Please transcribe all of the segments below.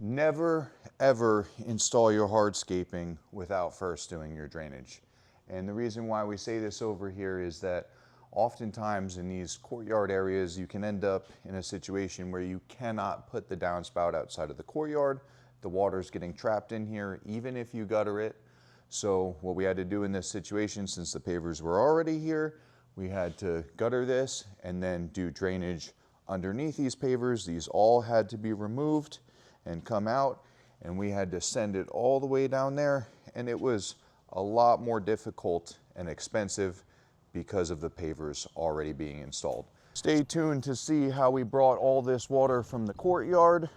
Never ever install your hardscaping without first doing your drainage. And the reason why we say this over here is that oftentimes in these courtyard areas you can end up in a situation where you cannot put the downspout outside of the courtyard. The water's getting trapped in here even if you gutter it. So what we had to do in this situation, since the pavers were already here, we had to gutter this and then do drainage underneath these pavers. These all had to be removed and come out, and we had to send it all the way down there, and it was a lot more difficult and expensive because of the pavers already being installed. Stay tuned to see how we brought all this water from the courtyard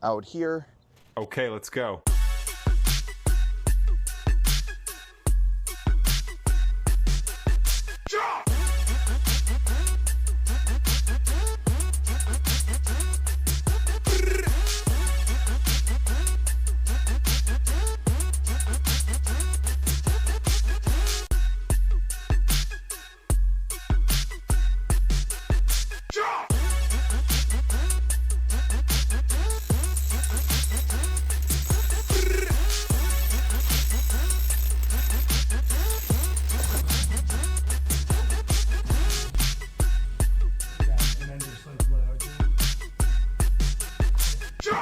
out here. Okay, let's go.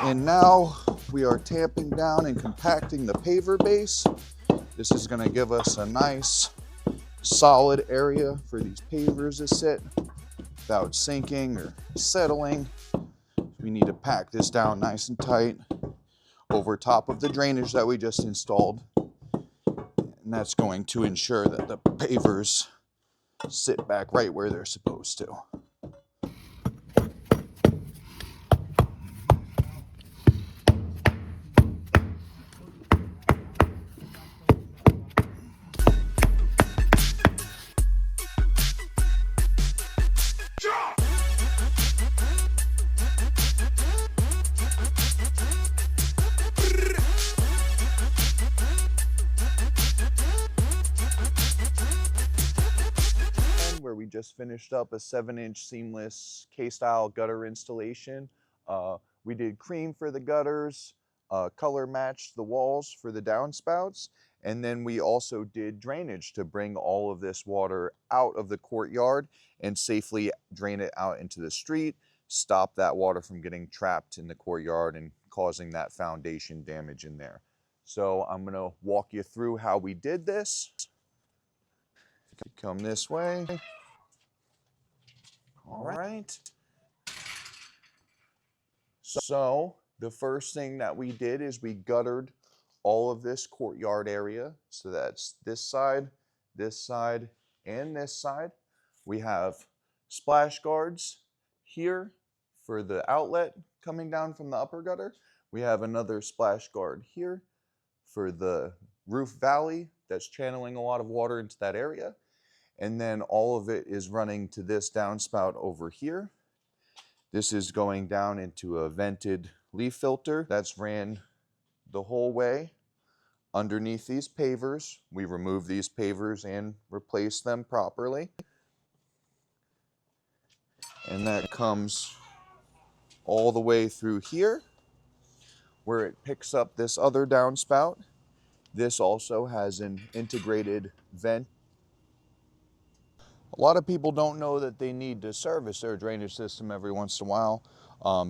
And now we are tamping down and compacting the paver base. This is going to give us a nice solid area for these pavers to sit without sinking or settling. We need to pack this down nice and tight over top of the drainage that we just installed. And that's going to ensure that the pavers sit back right where they're supposed to. Where we just finished up a 7-inch seamless K-style gutter installation. We did cream for the gutters, color matched the walls for the downspouts, and then we also did drainage to bring all of this water out of the courtyard and safely drain it out into the street, stop that water from getting trapped in the courtyard and causing that foundation damage in there. So I'm going to walk you through how we did this. Come this way. All right. So the first thing that we did is we guttered all of this courtyard area. So that's this side, and this side. We have splash guards here for the outlet coming down from the upper gutter. We have another splash guard here for the roof valley that's channeling a lot of water into that area. And then all of it is running to this downspout over here. This is going down into a vented leaf filter that's ran the whole way underneath these pavers. We removed these pavers and replaced them properly. And that comes all the way through here where it picks up this other downspout. This also has an integrated vent. A lot of people don't know that they need to service their drainage system every once in a while.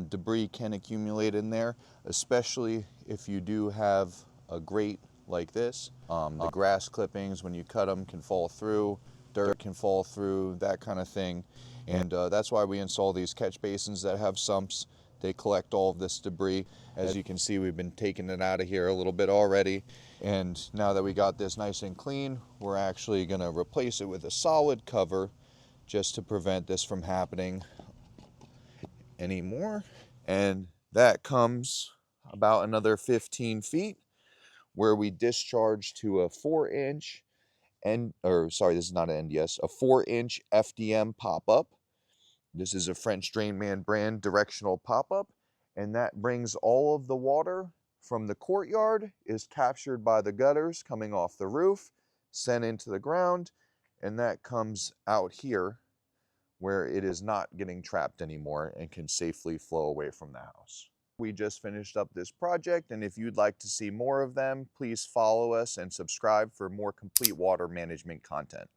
Debris can accumulate in there, especially if you do have a grate like this. The grass clippings, when you cut them, can fall through, dirt can fall through, that kind of thing. And that's why we install these catch basins that have sumps. They collect all of this debris. As you can see, we've been taking it out of here a little bit already. And now that we got this nice and clean, we're actually going to replace it with a solid cover just to prevent this from happening anymore. And that comes about another 15 feet where we discharge to a 4-inch this is not an NDS, a 4-inch FDM pop-up. This is a French Drainman brand directional pop-up, and that brings all of the water from the courtyard, is captured by the gutters coming off the roof, sent into the ground, and that comes out here where it is not getting trapped anymore and can safely flow away from the house. We just finished up this project, and if you'd like to see more of them, please follow us and subscribe for more complete water management content.